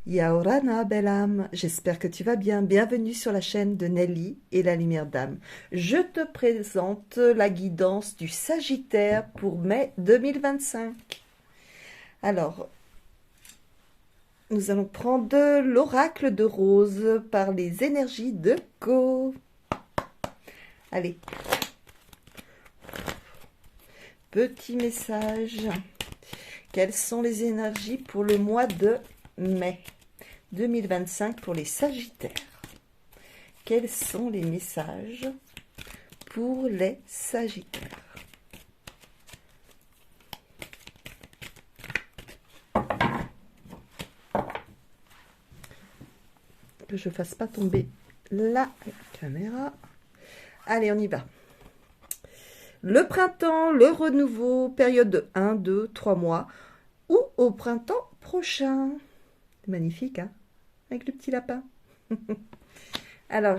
Yaorana, belle âme, j'espère que tu vas bien. Bienvenue sur la chaîne de Nelly et la Lumière d'âme. Je te présente la guidance du Sagittaire pour mai 2025. Alors, nous allons prendre l'oracle de Rose par les énergies de Go. Allez, petit message. Quelles sont les énergies pour le mois de mai 2025 pour les Sagittaires? Quels sont les messages pour les Sagittaires? Que je ne fasse pas tomber la caméra. Allez, on y va. Le printemps, le renouveau, période de 1, 2, 3 mois ou au printemps prochain. Magnifique, hein? Avec le petit lapin. Alors,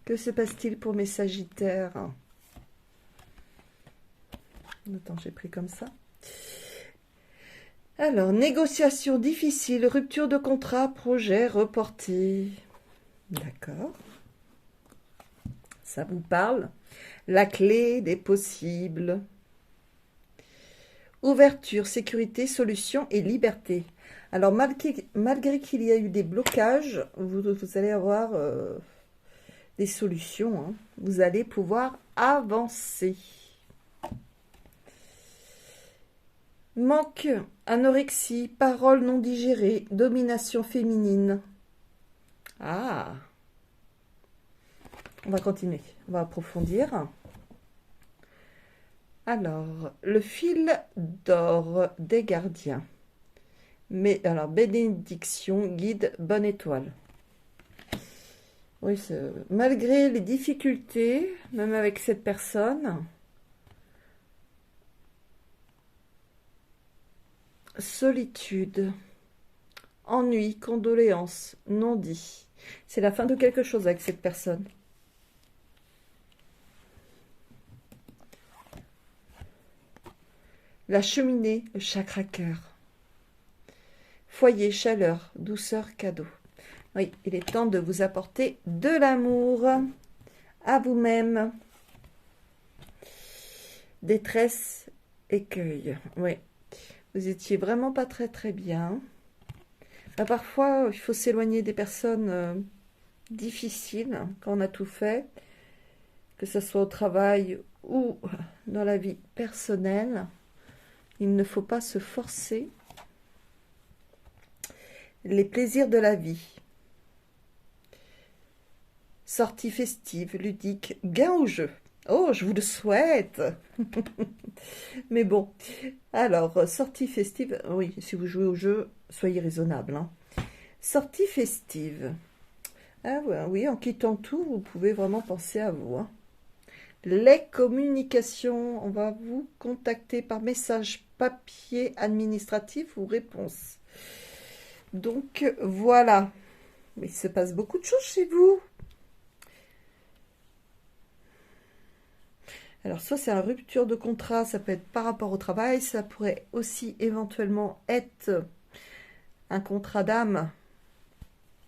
que se passe-t-il pour mes Sagittaires? Attends, j'ai pris comme ça. Alors, négociation difficile, rupture de contrat, projet reporté. D'accord. Ça vous parle? La clé des possibles. Ouverture, sécurité, solution et liberté. Alors, malgré qu'il y a eu des blocages, vous allez avoir des solutions. Hein. Vous allez pouvoir avancer. Manque, anorexie, paroles non digérées, domination féminine. Ah! On va continuer, on va approfondir. Alors, le fil d'or des gardiens. Mais alors, bénédiction, guide, bonne étoile. Oui, malgré les difficultés, même avec cette personne, solitude, ennui, condoléances, non dit. C'est la fin de quelque chose avec cette personne. La cheminée, le chakra cœur. Foyer, chaleur, douceur, cadeau. Oui, il est temps de vous apporter de l'amour à vous-même. Détresse, écueil. Oui, vous étiez vraiment pas très bien. Parfois, il faut s'éloigner des personnes difficiles quand on a tout fait, que ce soit au travail ou dans la vie personnelle. Il ne faut pas se forcer. Les plaisirs de la vie. Sortie festive, ludique, gain au jeu. Oh, je vous le souhaite. Mais bon, alors, sortie festive, oui, si vous jouez au jeu, soyez raisonnable. Hein. Sortie festive. Ah ouais, oui, en quittant tout, vous pouvez vraiment penser à vous. Hein. Les communications, on va vous contacter par message papier administratif ou réponse. Donc, voilà. Mais il se passe beaucoup de choses chez vous. Alors, soit c'est une rupture de contrat, ça peut être par rapport au travail, ça pourrait aussi éventuellement être un contrat d'âme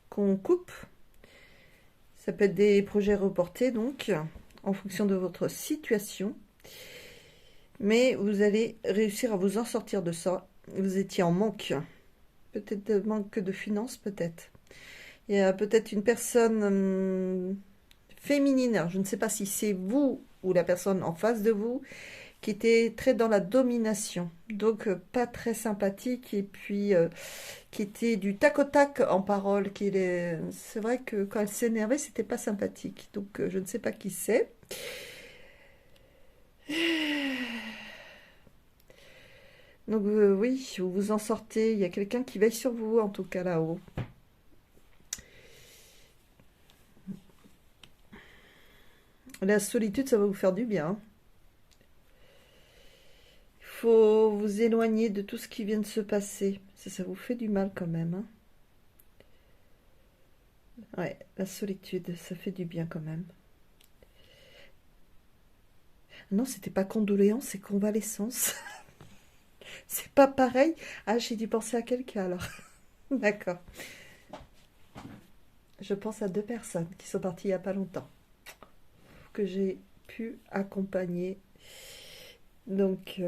qu'on coupe. Ça peut être des projets reportés, donc, en fonction de votre situation. Mais vous allez réussir à vous en sortir de ça. Vous étiez en manque. Peut-être de manque de finances, peut-être. Il y a peut-être une personne féminine, alors je ne sais pas si c'est vous ou la personne en face de vous, qui était très dans la domination, donc pas très sympathique, et puis qui était du tac au tac en parole. C'est vrai que quand elle s'énervait, c'était pas sympathique, donc je ne sais pas qui c'est. Donc oui, vous vous en sortez, il y a quelqu'un qui veille sur vous, en tout cas là-haut. La solitude, ça va vous faire du bien. Il faut vous éloigner de tout ce qui vient de se passer. Ça vous fait du mal quand même. Hein. Ouais, la solitude, ça fait du bien quand même. Non, c'était pas condoléance, c'est convalescence. C'est pas pareil. Ah, j'ai dû penser à quelqu'un alors. D'accord. Je pense à 2 personnes qui sont parties il n'y a pas longtemps, que j'ai pu accompagner. Donc,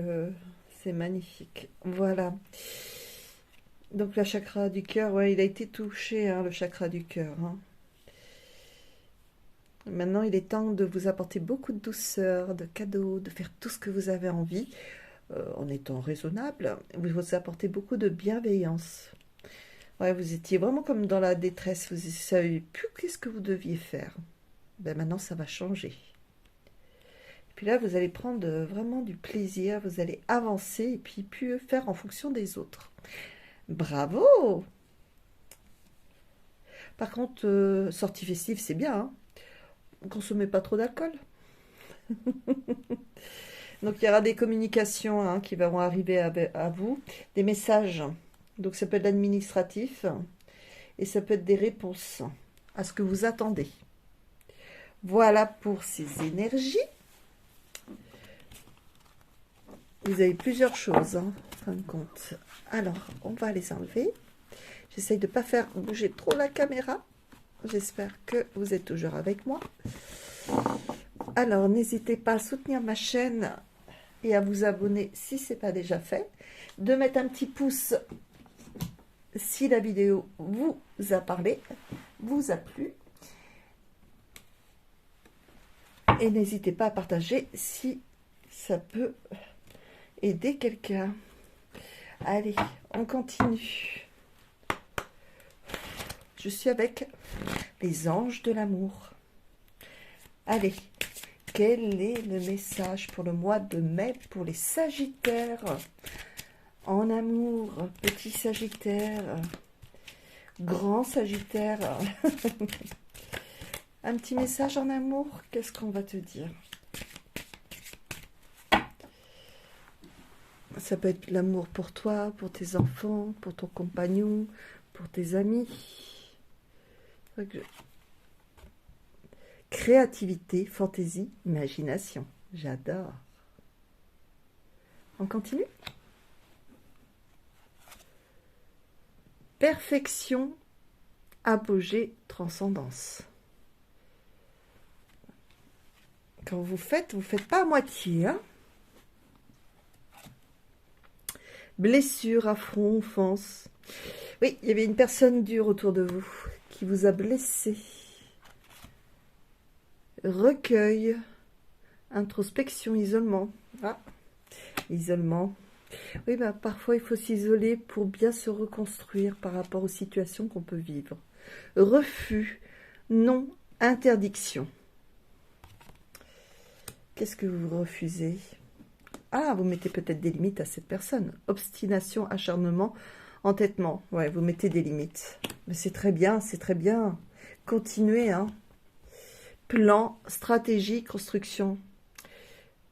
c'est magnifique. Voilà. Donc, le chakra du cœur, ouais, il a été touché, hein, le chakra du cœur. Hein. Maintenant, il est temps de vous apporter beaucoup de douceur, de cadeaux, de faire tout ce que vous avez envie, en étant raisonnable. Vous apportez beaucoup de bienveillance. Ouais, vous étiez vraiment comme dans la détresse, vous ne saviez plus qu'est-ce que vous deviez faire. Ben maintenant, ça va changer. Et puis là, vous allez prendre vraiment du plaisir, vous allez avancer et puis plus faire en fonction des autres. Bravo! Par contre, sortie festive, c'est bien, hein. Consommez pas trop d'alcool. Donc il y aura des communications, hein, qui vont arriver à vous, des messages. Donc ça peut être administratif et ça peut être des réponses à ce que vous attendez. Voilà pour ces énergies. Vous avez plusieurs choses, hein, en fin de compte. Alors, on va les enlever. J'essaye de ne pas faire bouger trop la caméra. J'espère que vous êtes toujours avec moi. Alors, n'hésitez pas à soutenir ma chaîne et à vous abonner si ce n'est pas déjà fait. De mettre un petit pouce si la vidéo vous a parlé, vous a plu. Et n'hésitez pas à partager si ça peut aider quelqu'un. Allez, on continue. Je suis avec les anges de l'amour. Allez, quel est le message pour le mois de mai pour les Sagittaires? En amour, petit Sagittaire, grand Sagittaire. Un petit message en amour, qu'est-ce qu'on va te dire? Ça peut être l'amour pour toi, pour tes enfants, pour ton compagnon, pour tes amis. Créativité, fantaisie, imagination. J'adore. On continue? Perfection, apogée, transcendance. Quand vous faites pas à moitié, hein? Blessure, affront, offense. Oui, il y avait une personne dure autour de vous qui vous a blessé. Recueil, introspection, isolement. Ah, isolement. Oui, bah, parfois il faut s'isoler pour bien se reconstruire par rapport aux situations qu'on peut vivre. Refus, non, interdiction. Qu'est-ce que vous refusez? Ah, vous mettez peut-être des limites à cette personne. Obstination, acharnement, entêtement. Ouais, vous mettez des limites. Mais c'est très bien, c'est très bien. Continuez, hein. Plan, stratégie, construction.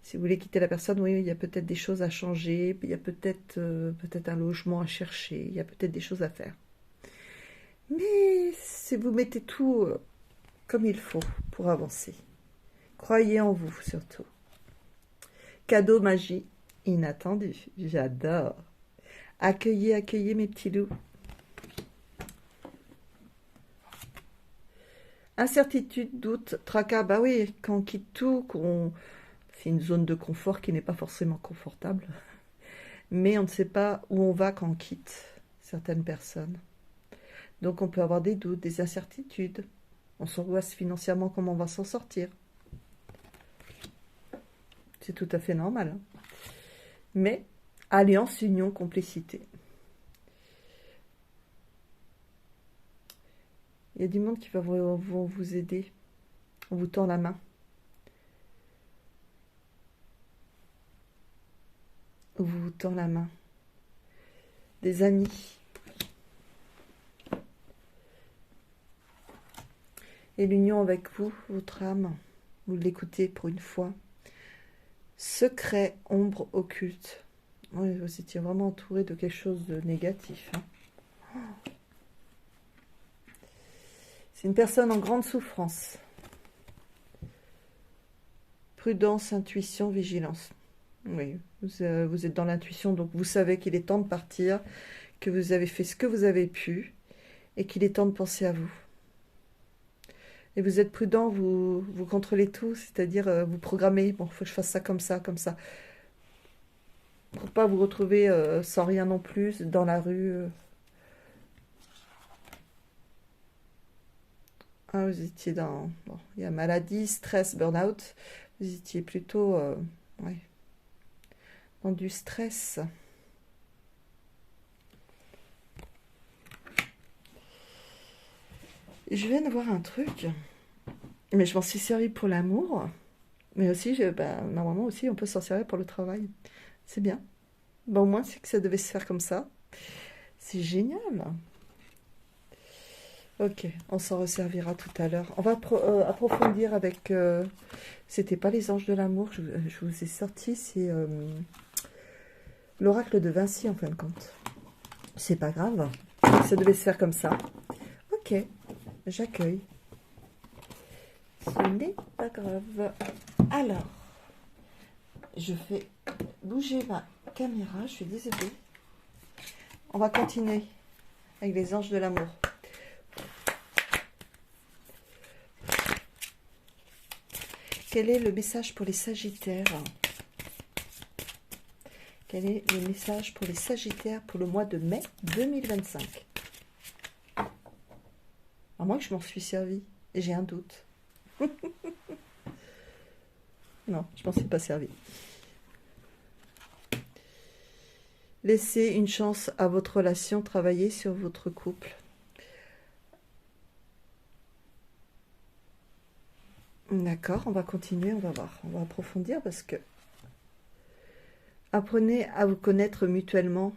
Si vous voulez quitter la personne, oui, il y a peut-être des choses à changer, il y a peut-être un logement à chercher, il y a peut-être des choses à faire. Mais si vous mettez tout comme il faut pour avancer, croyez en vous surtout. Cadeau, magie, inattendu, j'adore. Accueillez, accueillez mes petits loups. Incertitude, doute, tracas, bah oui, quand on quitte tout, c'est une zone de confort qui n'est pas forcément confortable. Mais on ne sait pas où on va quand on quitte certaines personnes. Donc on peut avoir des doutes, des incertitudes. On s'angoisse financièrement comment on va s'en sortir. C'est tout à fait normal. Hein. Mais alliance, union, complicité. Il y a du monde qui va vous aider. On vous tend la main. On vous tend la main. Des amis. Et l'union avec vous, votre âme, vous l'écoutez pour une fois. Secret, ombre, occulte. Oui, vous étiez vraiment entouré de quelque chose de négatif. Hein. C'est une personne en grande souffrance. Prudence, intuition, vigilance. Oui, vous êtes dans l'intuition, donc vous savez qu'il est temps de partir, que vous avez fait ce que vous avez pu, et qu'il est temps de penser à vous. Et vous êtes prudent, vous contrôlez tout, c'est-à-dire vous programmez, bon, il faut que je fasse ça comme ça, comme ça. Pour pas vous retrouver sans rien non plus dans la rue. Ah, vous étiez dans... Bon, il y a maladie, stress, burn-out. Vous étiez plutôt ouais, dans du stress. Je viens de voir un truc, mais je m'en suis servi pour l'amour. Mais aussi, normalement aussi, on peut s'en servir pour le travail. C'est bien. Bon, au moins, c'est que ça devait se faire comme ça. C'est génial. Ok, on s'en resservira tout à l'heure. On va approfondir avec... c'était pas les anges de l'amour, je vous ai sorti, c'est l'oracle de Vinci en fin de compte. C'est pas grave, ça devait se faire comme ça. Ok, j'accueille. Ce n'est pas grave. Alors, je fais bouger ma caméra, je suis désolée. On va continuer avec les anges de l'amour. Quel est le message pour les Sagittaires? Quel est le message pour les Sagittaires pour le mois de mai 2025? À moins que je m'en suis servi. J'ai un doute. Non, je m'en suis pas servi. Laissez une chance à votre relation, travailler sur votre couple. D'accord, on va continuer, on va voir. On va approfondir parce que... Apprenez à vous connaître mutuellement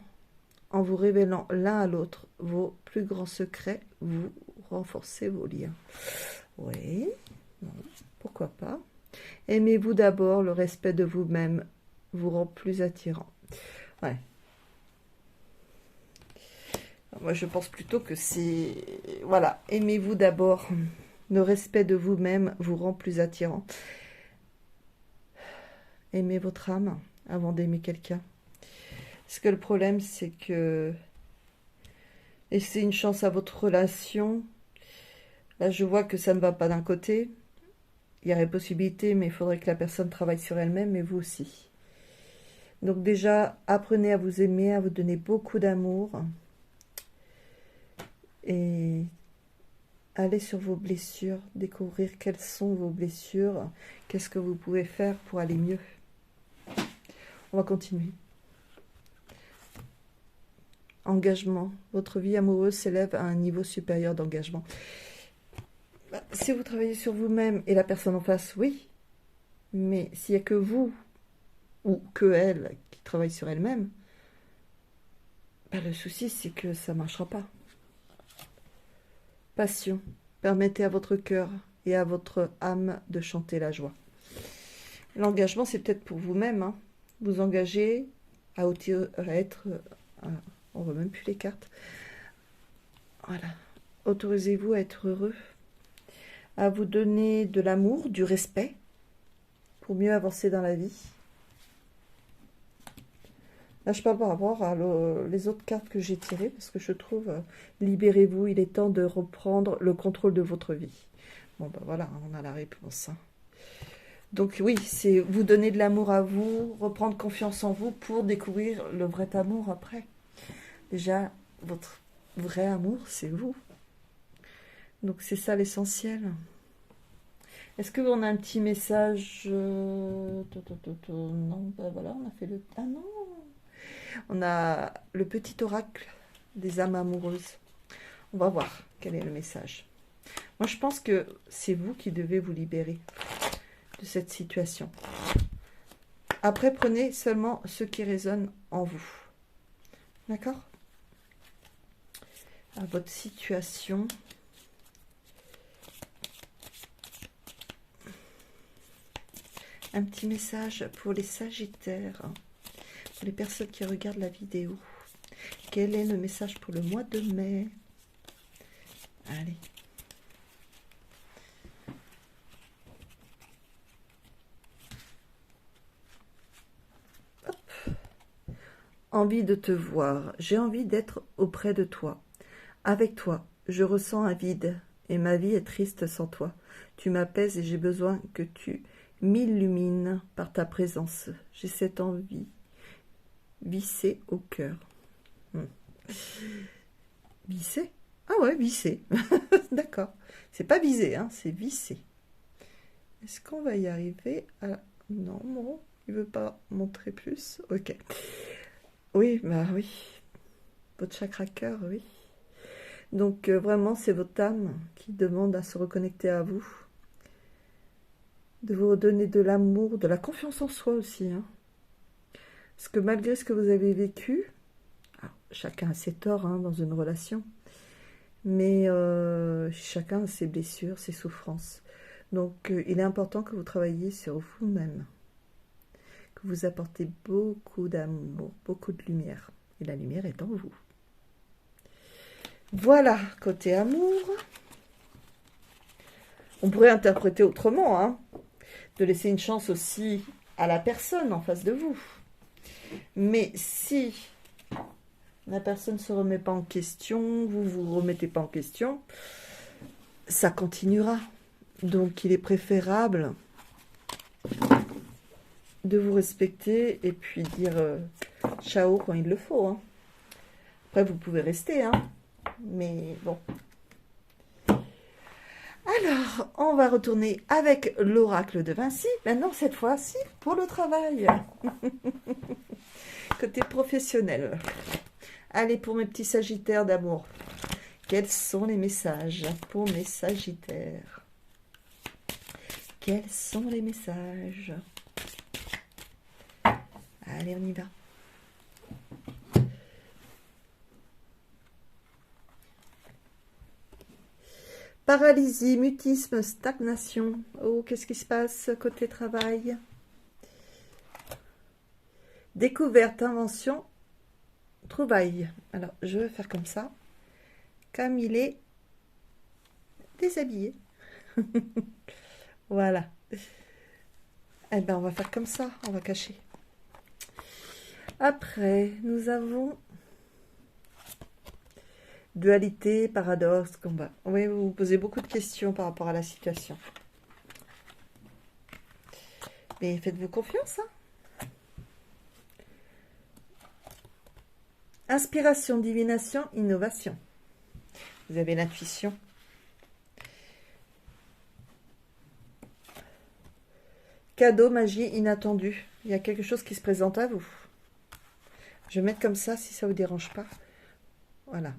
en vous révélant l'un à l'autre vos plus grands secrets. Vous renforcez vos liens. Oui, non, pourquoi pas. Aimez-vous d'abord, le respect de vous-même vous rend plus attirant. Ouais. Moi, je pense plutôt que c'est... Voilà, aimez-vous d'abord. Le respect de vous-même vous rend plus attirant. Aimez votre âme avant d'aimer quelqu'un. Parce que le problème, c'est que... Laissez une chance à votre relation. Là, je vois que ça ne va pas d'un côté. Il y aurait possibilité, mais il faudrait que la personne travaille sur elle-même, et vous aussi. Donc déjà, apprenez à vous aimer, à vous donner beaucoup d'amour. Et allez sur vos blessures, découvrir quelles sont vos blessures, qu'est-ce que vous pouvez faire pour aller mieux. On va continuer. Engagement. Votre vie amoureuse s'élève à un niveau supérieur d'engagement. Si vous travaillez sur vous-même et la personne en face, oui. Mais s'il n'y a que vous ou que elle qui travaille sur elle-même, le souci c'est que ça ne marchera pas. Passion. Permettez à votre cœur et à votre âme de chanter la joie. L'engagement, c'est peut-être pour vous-même. Hein. Vous engagez à être... on ne voit même plus les cartes. Voilà. Autorisez-vous à être heureux, à vous donner de l'amour, du respect, pour mieux avancer dans la vie. Là, je parle par rapport à les autres cartes que j'ai tirées, parce que je trouve, libérez-vous, il est temps de reprendre le contrôle de votre vie. Bon, ben voilà, on a la réponse. Hein. Donc oui, c'est vous donner de l'amour à vous, reprendre confiance en vous pour découvrir le vrai amour après. Déjà, votre vrai amour, c'est vous. Donc c'est ça l'essentiel. Est-ce qu'on a un petit message Non, ben voilà, on a fait le... Ah non. On a le petit oracle des âmes amoureuses. On va voir quel est le message. Moi, je pense que c'est vous qui devez vous libérer de cette situation. Après, prenez seulement ce qui résonne en vous. D'accord? À votre situation. Un petit message pour les Sagittaires, pour les personnes qui regardent la vidéo. Quel est le message pour le mois de mai? Allez. Hop. Envie de te voir. J'ai envie d'être auprès de toi. Avec toi, je ressens un vide et ma vie est triste sans toi. Tu m'apaises et j'ai besoin que tu m'illumines par ta présence. J'ai cette envie vissée au cœur. Vissée? Ah ouais, vissée. D'accord. C'est pas visé, hein, c'est vissé. Est-ce qu'on va y arriver à... Non, bon, il veut pas montrer plus. Ok. Oui, bah oui. Votre chakra cœur, oui. Donc vraiment, c'est votre âme qui demande à se reconnecter à vous. De vous redonner de l'amour, de la confiance en soi aussi. Hein. Parce que malgré ce que vous avez vécu, alors, chacun a ses torts hein, dans une relation, mais chacun a ses blessures, ses souffrances. Donc il est important que vous travailliez sur vous-même, que vous apportez beaucoup d'amour, beaucoup de lumière. Et la lumière est en vous. Voilà, côté amour. On pourrait interpréter autrement, hein, de laisser une chance aussi à la personne en face de vous. Mais si la personne ne se remet pas en question, vous ne vous remettez pas en question, ça continuera. Donc il est préférable de vous respecter et puis dire ciao quand il le faut. Hein. Après vous pouvez rester, hein, mais bon. Alors, on va retourner avec l'oracle de Vinci. Maintenant, cette fois-ci, pour le travail. Côté professionnel. Allez, pour mes petits sagittaires d'amour. Quels sont les messages pour mes sagittaires? Quels sont les messages? Allez, on y va. Paralysie, mutisme, stagnation. Oh, qu'est-ce qui se passe côté travail? Découverte, invention, trouvaille. Alors, je vais faire comme ça. Comme il est déshabillé. Voilà. Eh bien, on va faire comme ça. On va cacher. Après, nous avons... dualité, paradoxe, combat. Oui, vous vous posez beaucoup de questions par rapport à la situation. Mais faites-vous confiance. Hein. Inspiration, divination, innovation. Vous avez l'intuition. Cadeau, magie, inattendu. Il y a quelque chose qui se présente à vous. Je vais mettre comme ça si ça ne vous dérange pas. Voilà.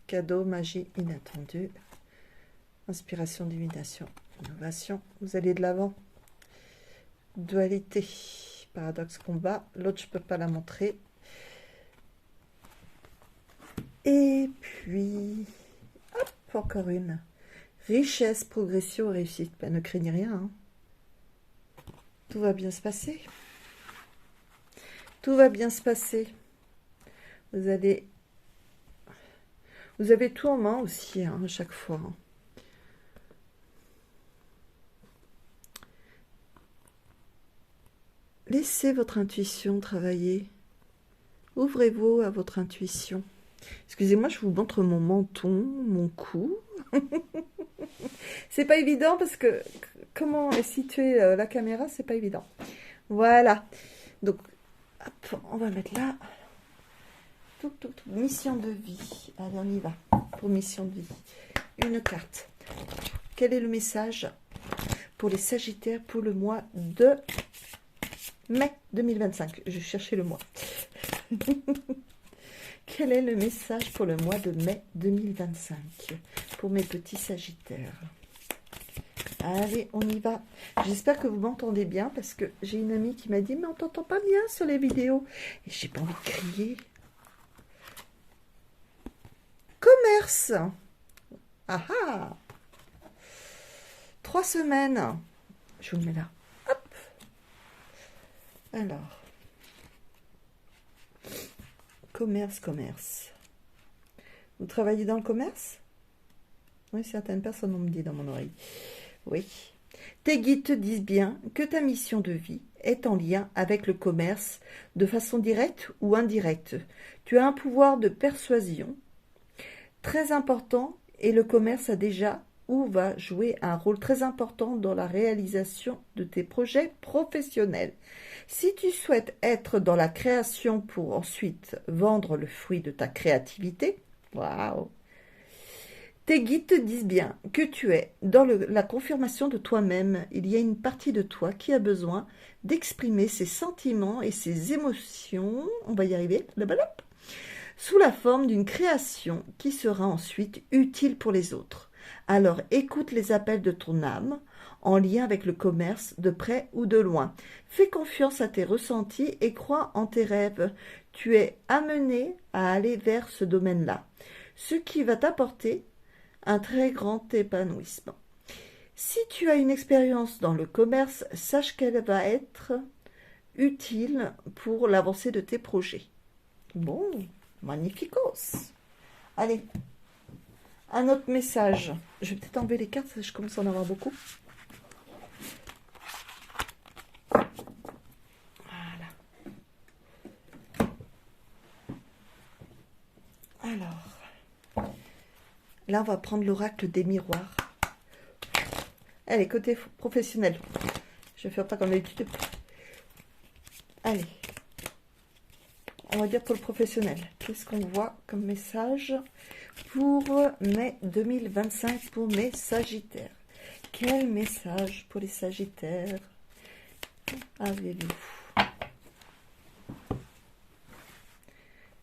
Cadeau, magie, inattendu. Inspiration, divination, innovation. Vous allez de l'avant. Dualité, paradoxe, combat. L'autre, je ne peux pas la montrer. Et puis, hop, encore une. Richesse, progression, réussite. Ben, ne craignez rien. Hein. Tout va bien se passer. Tout va bien se passer. Vous avez tout en main aussi, hein, à chaque fois. Hein. Laissez votre intuition travailler. Ouvrez-vous à votre intuition. Excusez-moi, je vous montre mon menton, mon cou. C'est pas évident parce que comment est située la caméra, c'est pas évident. Voilà. Donc, hop, on va mettre là. Mission de vie. Allez, on y va. Pour mission de vie. Une carte. Quel est le message pour les Sagittaires pour le mois de mai 2025? Je cherchais le mois. Quel est le message pour le mois de mai 2025 pour mes petits Sagittaires? Allez, on y va. J'espère que vous m'entendez bien parce que j'ai une amie qui m'a dit « Mais on t'entend pas bien sur les vidéos. » Et j'ai pas envie de crier. Commerce. Ah ah. 3 semaines. Je vous le mets là. Hop. Alors. Commerce. Vous travaillez dans le commerce? Oui, certaines personnes ont me dit dans mon oreille. Oui. Tes guides te disent bien que ta mission de vie est en lien avec le commerce de façon directe ou indirecte. Tu as un pouvoir de persuasion très important et le commerce a déjà ou va jouer un rôle très important dans la réalisation de tes projets professionnels. Si tu souhaites être dans la création pour ensuite vendre le fruit de ta créativité, waouh, tes guides te disent bien que tu es dans la confirmation de toi-même. Il y a une partie de toi qui a besoin d'exprimer ses sentiments et ses émotions, on va y arriver, sous la forme d'une création qui sera ensuite utile pour les autres. Alors écoute les appels de ton âme en lien avec le commerce de près ou de loin. Fais confiance à tes ressentis et crois en tes rêves. Tu es amené à aller vers ce domaine-là, ce qui va t'apporter un très grand épanouissement. Si tu as une expérience dans le commerce, sache qu'elle va être utile pour l'avancée de tes projets. Bon, magnificos. Allez, un autre message. Je vais peut-être enlever les cartes, je commence à en avoir beaucoup. Voilà. Alors, là, on va prendre l'oracle des miroirs. Allez, côté professionnel. Je vais faire pas comme d'habitude. Allez. On va dire pour le professionnel. Qu'est-ce qu'on voit comme message pour mai 2025 pour mes Sagittaires? Quel message pour les Sagittaires avez-vous?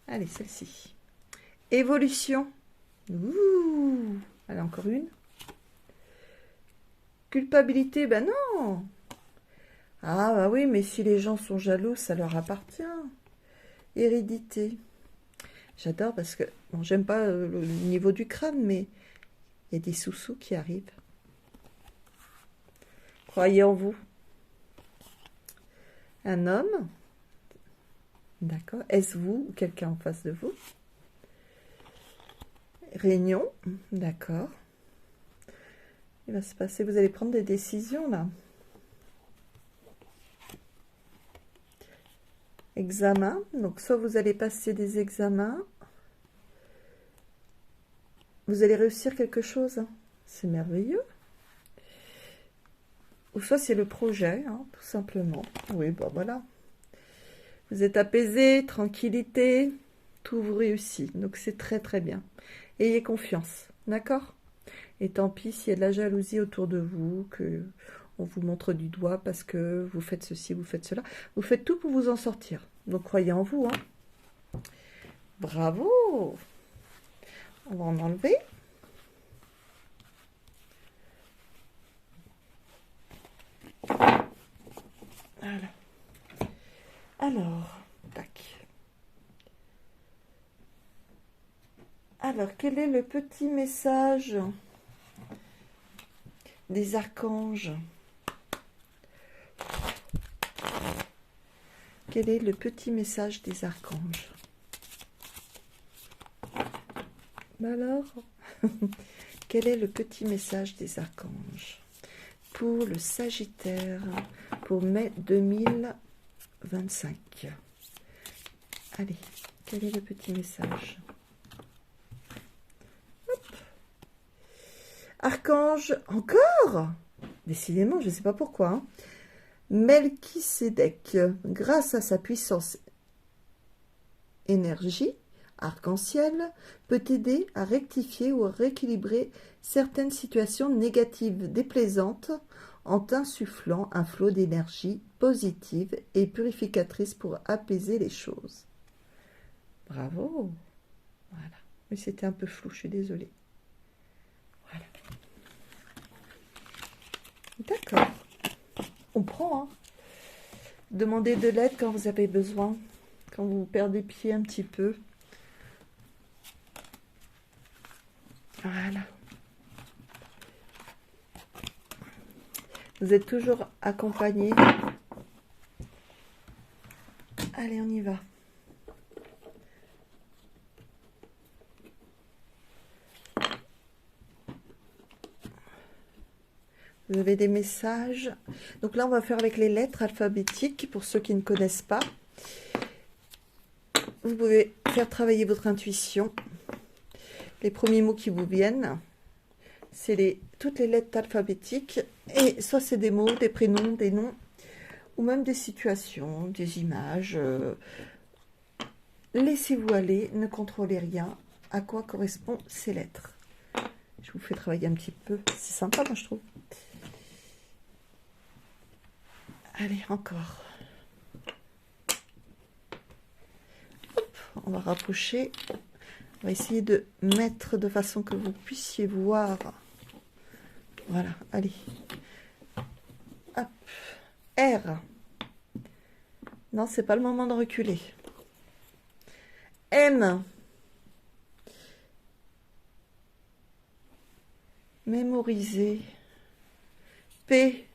Allez, celle-ci. Évolution. Ouh. Allez, encore une. Culpabilité, ben non. Ah bah oui, mais si les gens sont jaloux, ça leur appartient. Hérédité. J'adore parce que, bon, j'aime pas le niveau du crâne, mais il y a des sous-sous qui arrivent. Croyez en vous. Un homme. D'accord. Est-ce vous ou quelqu'un en face de vous? Réunion. D'accord. Il va se passer, vous allez prendre des décisions là. Examen. Donc, soit vous allez passer des examens. Vous allez réussir quelque chose. C'est merveilleux. Ou soit c'est le projet, hein, tout simplement. Oui, bon, voilà. Vous êtes apaisé, tranquillité, tout vous réussit. Donc, c'est très, très bien. Ayez confiance, d'accord? Et tant pis s'il y a de la jalousie autour de vous, que on vous montre du doigt parce que vous faites ceci, vous faites cela. Vous faites tout pour vous en sortir. Donc, croyez en vous, hein. Bravo! On va en enlever. Voilà. Alors, tac. Alors, quel est le petit message des archanges? Quel est le petit message des archanges? Alors, quel est le petit message des archanges pour le Sagittaire pour mai 2025? Allez, quel est le petit message? Hop. Archange, encore? Décidément, je ne sais pas pourquoi. Hein. Melchisédek, grâce à sa puissance énergie, arc-en-ciel, peut t'aider à rectifier ou à rééquilibrer certaines situations négatives déplaisantes en t'insufflant un flot d'énergie positive et purificatrice pour apaiser les choses. Bravo! Voilà. Mais c'était un peu flou, je suis désolée. Voilà. D'accord. On prend, hein. Demandez de l'aide quand vous avez besoin, quand vous perdez pied un petit peu. Voilà. Vous êtes toujours accompagné. Allez, on y va. Vous avez des messages. Donc là, on va faire avec les lettres alphabétiques pour ceux qui ne connaissent pas. Vous pouvez faire travailler votre intuition. Les premiers mots qui vous viennent, c'est toutes les lettres alphabétiques, et soit c'est des mots, des prénoms, des noms, ou même des situations, des images. Laissez-vous aller, ne contrôlez rien. À quoi correspondent ces lettres? Je vous fais travailler un petit peu, c'est sympa moi je trouve. Allez, encore. Hop, on va rapprocher. On va essayer de mettre de façon que vous puissiez voir. Voilà, allez. Hop. R. Non, c'est pas le moment de reculer. M. Mémoriser. P.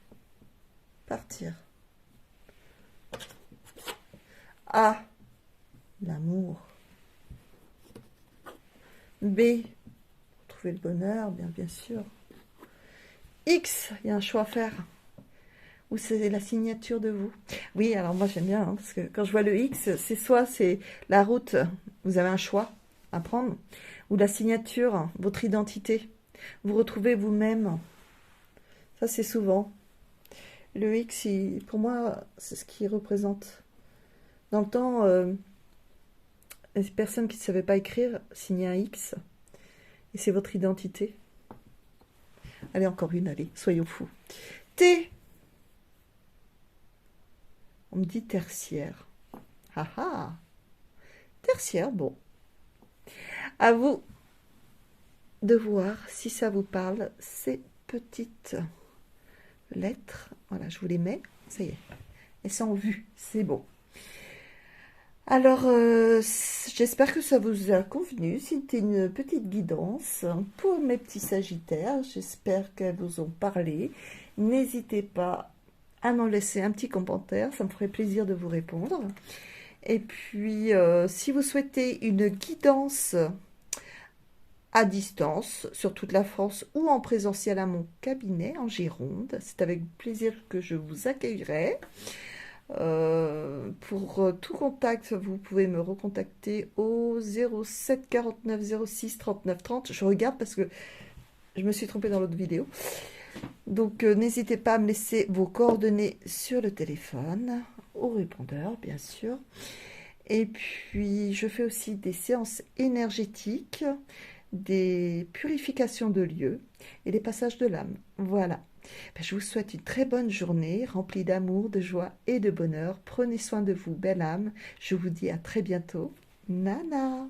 Partir. A. L'amour. B. Trouver le bonheur, bien sûr. X. Il y a un choix à faire. Ou c'est la signature de vous. Oui, alors moi j'aime bien, hein, parce que quand je vois le X, c'est soit c'est la route, vous avez un choix à prendre, ou la signature, votre identité. Vous retrouvez vous-même. Ça c'est souvent. Le X, pour moi, c'est ce qui représente. Dans le temps, les personnes qui ne savaient pas écrire signaient un X. Et c'est votre identité. Allez, encore une, allez, soyons fous. T. On me dit tertiaire. Ah ah. Tertiaire, bon. À vous de voir si ça vous parle, ces petites lettres. Voilà, je vous les mets. Ça y est. Elles sont vues. C'est bon. Alors, j'espère que ça vous a convenu. C'était une petite guidance pour mes petits sagittaires. J'espère qu'elles vous ont parlé. N'hésitez pas à m'en laisser un petit commentaire. Ça me ferait plaisir de vous répondre. Et puis, si vous souhaitez une guidance à distance sur toute la France ou en présentiel à mon cabinet en Gironde, c'est avec plaisir que je vous accueillerai. Pour tout contact, vous pouvez me recontacter au 07 49 06 39 30. Je regarde parce que je me suis trompée dans l'autre vidéo. Donc n'hésitez pas à me laisser vos coordonnées sur le téléphone, au répondeur bien sûr. Et puis je fais aussi des séances énergétiques, des purifications de lieux et des passages de l'âme. Voilà. Je vous souhaite une très bonne journée, remplie d'amour, de joie et de bonheur. Prenez soin de vous, belle âme. Je vous dis à très bientôt. Nana.